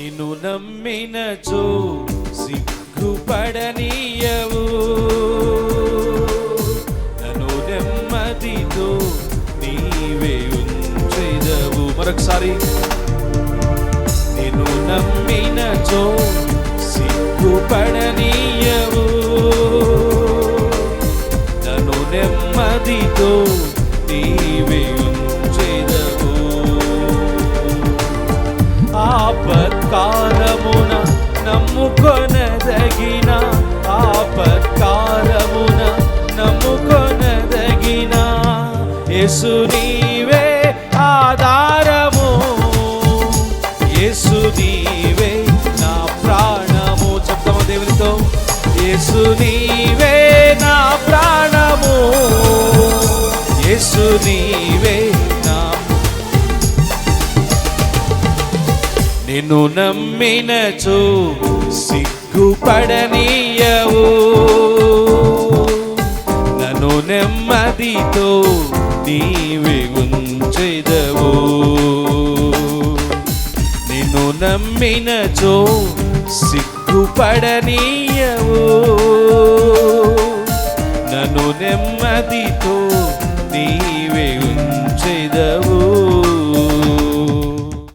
నిన్ను నమ్మినచో సిగ్గుపడనీయవు, నన్ను నెమ్మదితో నీవే ఉంచెదవు. మరొకసారి, నిన్ను నమ్మినచో సిగ్గుపడనీయవు, నన్ను నెమ్మదితో నీవే ఉంచెదవు. ఆపత్కాలమున నమ్ముకొనదగిన, ఆపత్కాలమున నమ్ముకొనదగిన యేసు నీవే ఆధారము, యేసు నీవే నా ప్రాణము. చెప్తాము దేవునితో, యేసు నీవే నా ప్రాణము, యేసు నీవే నా. నిన్ను నమ్మినచో సిగ్గుపడనీయవు, నన్ను నెమ్మదితో నీవే ఉంచెదవు. నిన్ను నమ్మినచో సిగ్గుపడనీయవు, నన్ను నెమ్మదితో